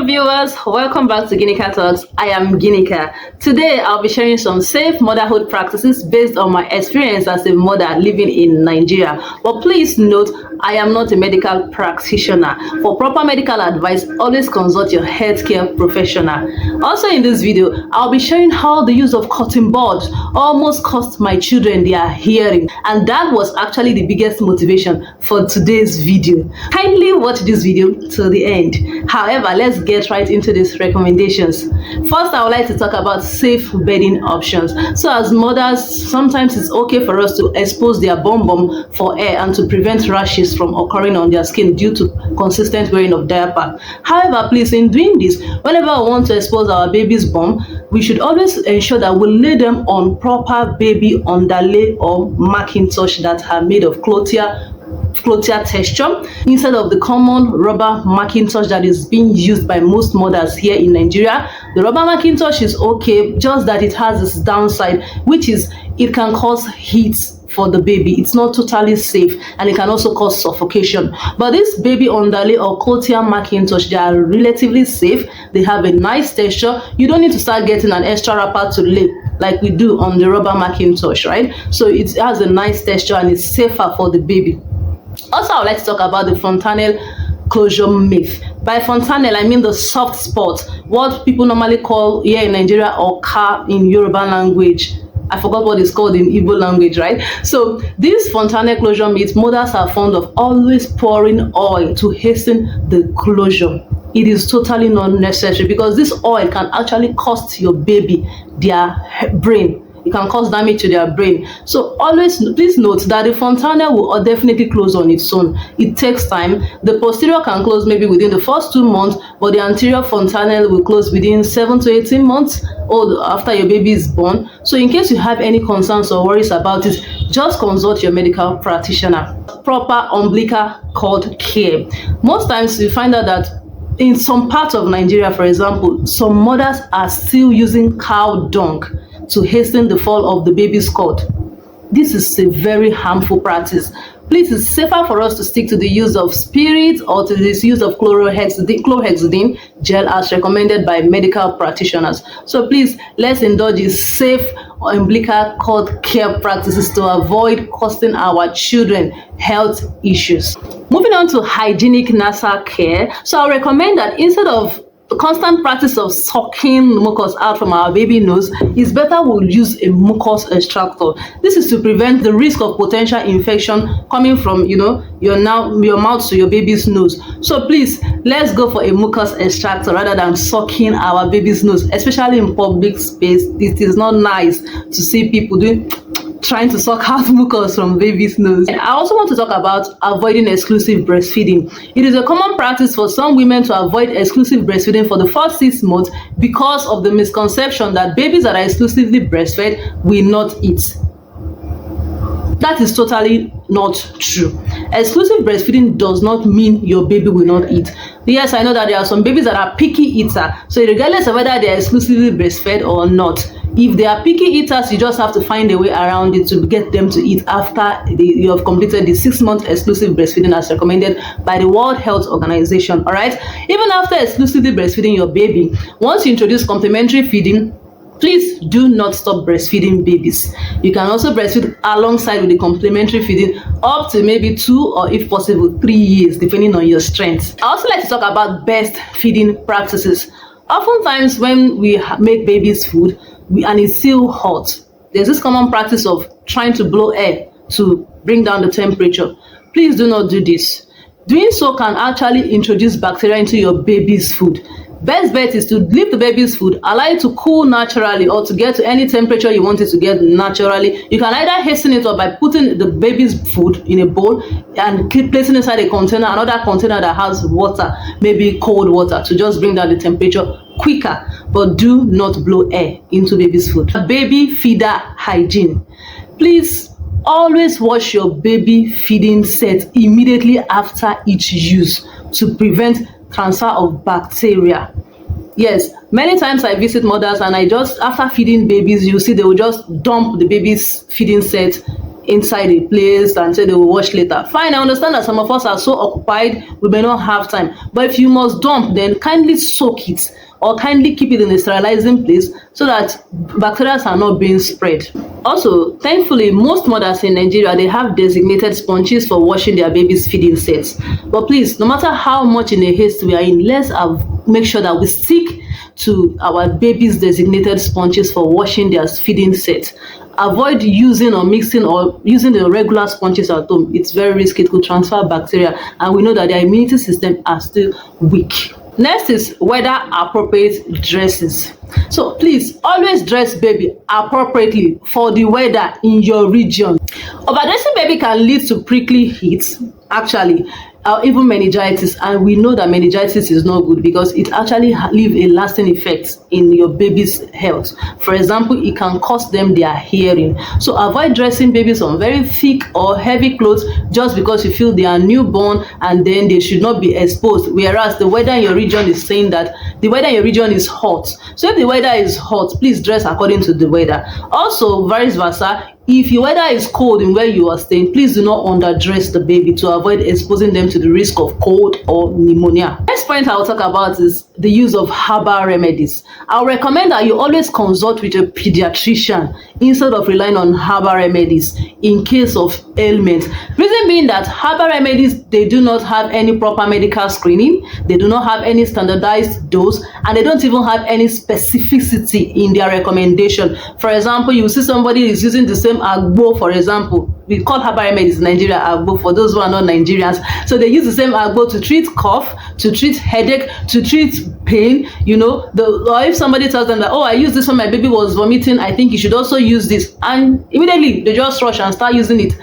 viewers, welcome back to Ginika Talks. I am Ginika. Today I'll be sharing some safe motherhood practices based on my experience as a mother living in Nigeria. But please note, I am not a medical practitioner. For proper medical advice, always consult your healthcare professional. Also in this video, I'll be sharing how the use of cotton buds almost cost my children their hearing, and that was actually the biggest motivation for today's video. Kindly watch this video till the end. However, let's get right into these recommendations. First, I would like to talk about safe bedding options. So as mothers, sometimes it's okay for us to expose their bum for air and to prevent rashes from occurring on their skin due to consistent wearing of diaper. However, please, in doing this, whenever we want to expose our baby's bum, we should always ensure that we lay them on proper baby underlay or Makintosh that are made of Clothier texture instead of the common rubber Makintosh that is being used by most mothers here in Nigeria. The rubber Makintosh is okay, just that it has this downside, which is it can cause heat for the baby. It's not totally safe, and it can also cause suffocation. But this baby underlay or Clothier Makintosh, they are relatively safe. They have a nice texture. You don't need to start getting an extra wrapper to lay like we do on the rubber Makintosh, right? So it has a nice texture and it's safer for the baby. Also, I would like to talk about the Fontanelle closure myth. By Fontanelle, I mean the soft spot, what people normally call here in Nigeria or ka in Yoruba language. I forgot what it's called in Igbo language, right? So this Fontanelle closure myth, mothers are fond of always pouring oil to hasten the closure. It is totally not necessary because this oil can actually cost your baby their brain. It can cause damage to their brain. So always please note that the Fontanelle will definitely close on its own. It takes time. The posterior can close maybe within the first 2 months, but the anterior Fontanelle will close within 7 to 18 months old after your baby is born. So in case you have any concerns or worries about it, just consult your medical practitioner. Proper umbilical cord care. Most times you find out that in some parts of Nigeria, for example, some mothers are still using cow dung to hasten the fall of the baby's cord. This is a very harmful practice. Please, it's safer for us to stick to the use of spirit or to this use of chlorhexidine gel as recommended by medical practitioners. So please, let's indulge in safe umbilical cord care practices to avoid costing our children health issues. Moving on to hygienic nasal care. So I recommend that instead of the constant practice of sucking mucus out from our baby nose, it's better we'll use a mucus extractor. This is to prevent the risk of potential infection coming from your mouth to your baby's nose. So please, let's go for a mucus extractor rather than sucking our baby's nose, especially in public space. It is not nice to see people trying to suck out mucus from baby's nose. And I also want to talk about avoiding exclusive breastfeeding. It is a common practice for some women to avoid exclusive breastfeeding for the first 6 months because of the misconception that babies that are exclusively breastfed will not eat. That is totally not true. Exclusive breastfeeding does not mean your baby will not eat. Yes, I know that there are some babies that are picky eaters. So regardless of whether they are exclusively breastfed or not, if they are picky eaters, you just have to find a way around it to get them to eat after you have completed the 6-month exclusive breastfeeding as recommended by the World Health Organization. All right. Even after exclusively breastfeeding your baby, once you introduce complementary feeding, please do not stop breastfeeding babies. You can also breastfeed alongside with the complementary feeding up to maybe 2 or if possible 3 years, depending on your strength. I also like to talk about best feeding practices. Oftentimes when we make babies food and it's still hot, there's this common practice of trying to blow air to bring down the temperature. Please do not do this. Doing so can actually introduce bacteria into your baby's food. Best bet is to leave the baby's food, allow it to cool naturally or to get to any temperature you want it to get naturally. You can either hasten it up by putting the baby's food in a bowl and keep placing inside a container, another container that has water, maybe cold water, to just bring down the temperature quicker. But do not blow air into baby's food. Baby feeder hygiene. Please always wash your baby feeding set immediately after each use to prevent transfer of bacteria. Yes, many times I visit mothers and after feeding babies, you see they will just dump the baby's feeding set inside a place and say they will wash later. Fine, I understand that some of us are so occupied we may not have time, but if you must dump, then kindly soak it or kindly keep it in a sterilizing place so that bacteria are not being spread. Also, thankfully, most mothers in Nigeria, they have designated sponges for washing their babies' feeding sets. But please, no matter how much in a haste we are in, let's make sure that we stick to our babies' designated sponges for washing their feeding sets. Avoid using or mixing or using the regular sponges at home. It's very risky. It could transfer bacteria, and we know that their immunity system are still weak. Next is weather appropriate dresses. So please always dress baby appropriately for the weather in your region. Overdressing baby can lead to prickly heat, actually, or even meningitis, and we know that meningitis is not good because it actually leave a lasting effect in your baby's health. For example, it can cost them their hearing. So avoid dressing babies on very thick or heavy clothes just because you feel they are newborn and then they should not be exposed, whereas the weather in your region is saying that the weather in your region is hot. So if the weather is hot, please dress according to the weather. Also, vice versa, if your weather is cold in where you are staying, please do not underdress the baby to avoid exposing them to the risk of cold or pneumonia. Next point I'll talk about is the use of herbal remedies. I'll recommend that you always consult with a pediatrician instead of relying on herbal remedies in case of ailment. Reason being that herbal remedies, they do not have any proper medical screening, they do not have any standardized dose, and they don't even have any specificity in their recommendation. For example, you see somebody is using the same agbo, for example. We call herbal remedies in Nigeria agbo for those who are not Nigerians. So they use the same agbo to treat cough, to treat headache, to treat pain, or if somebody tells them that, oh, I used this when my baby was vomiting, I think you should also use this, and immediately they just rush and start using it.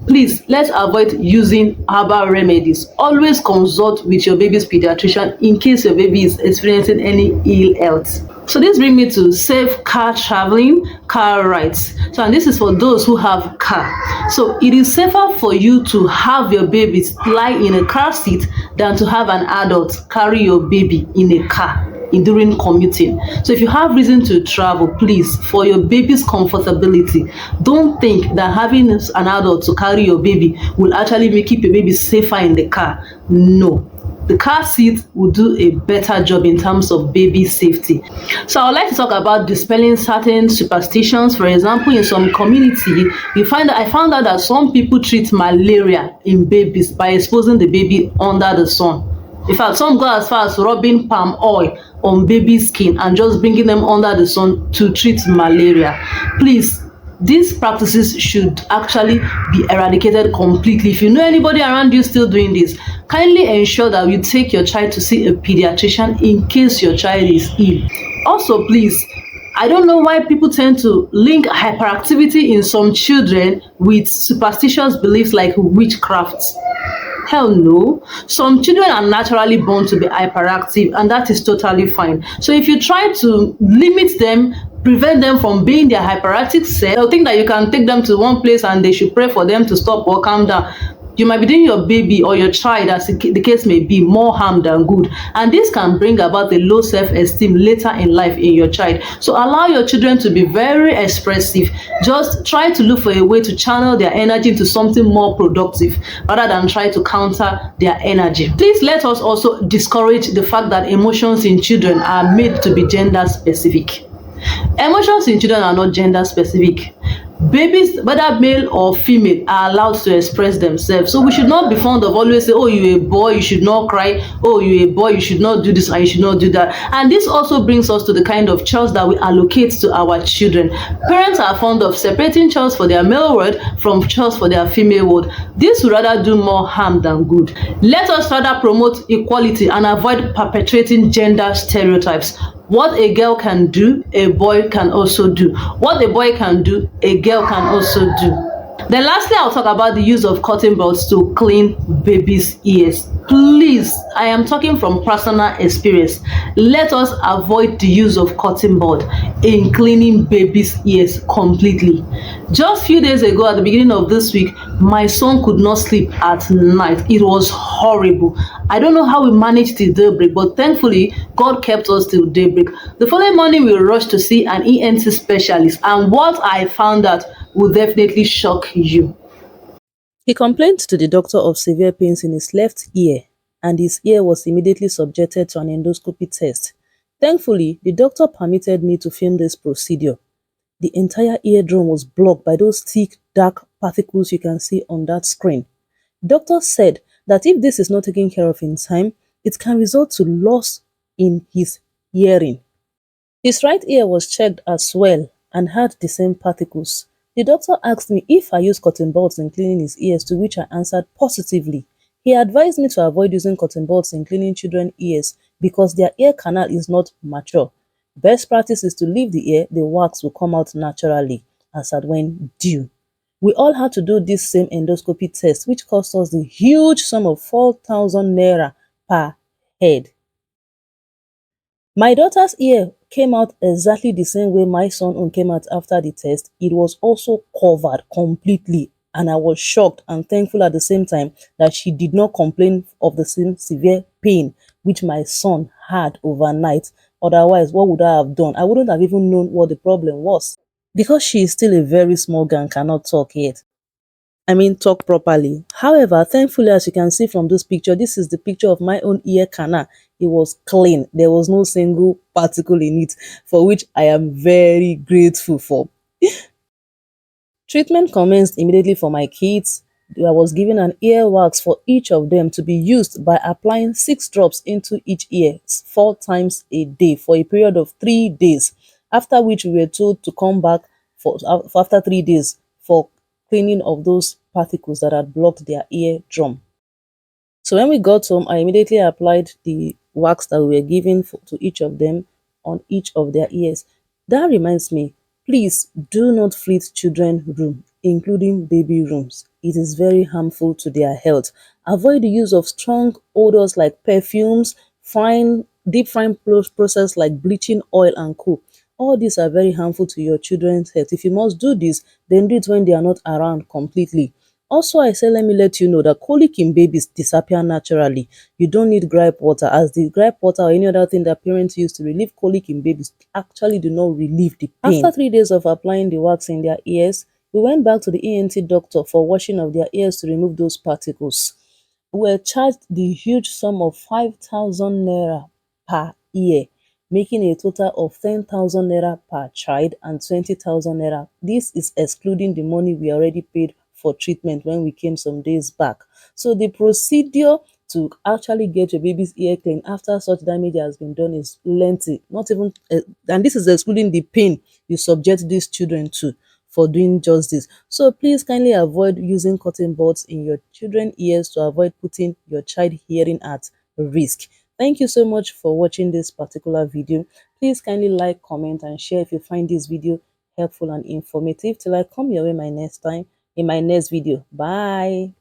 Please, let's avoid using herbal remedies. Always consult with your baby's pediatrician in case your baby is experiencing any ill health. So this brings me to safe car traveling, car rides. So, and this is for those who have car. So it is safer for you to have your baby lie in a car seat than to have an adult carry your baby in a car during commuting. So if you have reason to travel, please, for your baby's comfortability, don't think that having an adult to carry your baby will actually keep your baby safer in the car. No. The car seat will do a better job in terms of baby safety. So I would like to talk about dispelling certain superstitions. For example, in some community, I found out that some people treat malaria in babies by exposing the baby under the sun. In fact, some go as far as rubbing palm oil on baby's skin and just bringing them under the sun to treat malaria. Please, these practices should actually be eradicated completely. If you know anybody around you still doing this, kindly ensure that you take your child to see a pediatrician in case your child is ill. Also, please, I don't know why people tend to link hyperactivity in some children with superstitious beliefs like witchcraft. Hell no. Some children are naturally born to be hyperactive, and that is totally fine. So if you try to limit them, prevent them from being their hyperactive self, they'll think that you can take them to one place and they should pray for them to stop or calm down. You might be doing your baby or your child, as the case may be, more harm than good, and this can bring about a low self-esteem later in life in your child. So allow your children to be very expressive. Just try to look for a way to channel their energy into something more productive rather than try to counter their energy. Please let us also discourage the fact that emotions in children are made to be gender specific. Emotions in children are not gender specific. Babies, whether male or female, are allowed to express themselves. So we should not be fond of always say, oh, you're a boy, you should not cry. Oh, you're a boy, you should not do this and you should not do that. And this also brings us to the kind of chores that we allocate to our children. Parents are fond of separating chores for their male world from chores for their female world. This would rather do more harm than good. Let us rather promote equality and avoid perpetuating gender stereotypes. What a girl can do, a boy can also do. What a boy can do, a girl can also do. Then lastly, I'll talk about the use of cotton buds to clean babies' ears. Please, I am talking from personal experience. Let us avoid the use of cotton bud in cleaning babies' ears completely. Just a few days ago, at the beginning of this week, my son could not sleep at night. It was horrible. I don't know how we managed till daybreak, but thankfully, God kept us till daybreak. The following morning, we rushed to see an ENT specialist, and what I found out, will definitely shock you. He complained to the doctor of severe pains in his left ear, and his ear was immediately subjected to an endoscopy test. Thankfully, the doctor permitted me to film this procedure. The entire eardrum was blocked by those thick, dark particles you can see on that screen. Doctor said that if this is not taken care of in time, it can result to loss in his hearing. His right ear was checked as well and had the same particles. The doctor asked me if I use cotton buds in cleaning his ears, to which I answered positively. He advised me to avoid using cotton buds in cleaning children's ears because their ear canal is not mature. Best practice is to leave the ear, the wax will come out naturally as at when due. We all had to do this same endoscopy test, which cost us the huge sum of 4,000 naira per head. My daughter's ear came out exactly the same way my son own came out after the test. It was also covered completely, and I was shocked and thankful at the same time that she did not complain of the same severe pain which my son had overnight. Otherwise, what would I have done? I wouldn't have even known what the problem was. Because she is still a very small girl and cannot talk yet. Talk properly. However, thankfully, as you can see from this picture, this is the picture of my own ear canal. It was clean. There was no single particle in it, for which I am very grateful for. Treatment commenced immediately for my kids. I was given an ear wax for each of them to be used by applying 6 drops into each ear 4 times a day for a period of 3 days, after which we were told to come back for after 3 days for cleaning of those particles that had blocked their eardrum. So when we got home, I immediately applied the wax that we were giving to each of them on each of their ears. That reminds me, please do not fleet children room, including baby rooms. It is very harmful to their health. Avoid the use of strong odors like perfumes, deep frying process like bleaching oil and co. All these are very harmful to your children's health. If you must do this, then do it when they are not around completely. Also, I say let me let you know that colic in babies disappear naturally. You don't need gripe water, as the gripe water or any other thing that parents use to relieve colic in babies actually do not relieve the pain. After 3 days of applying the wax in their ears, we went back to the ENT doctor for washing of their ears to remove those particles. We were charged the huge sum of 5,000 naira per ear, making a total of 10,000 naira per child and 20,000 naira. This is excluding the money we already paid for treatment when we came some days back. So the procedure to actually get your baby's ear clean after such damage has been done is lengthy, not even and this is excluding the pain you subject these children to for doing just this. So please kindly avoid using cotton buds in your children's ears to avoid putting your child hearing at risk. Thank you so much for watching this particular video. Please kindly like, comment, and share if you find this video helpful and informative. Till I come your way my next time in my next video. Bye.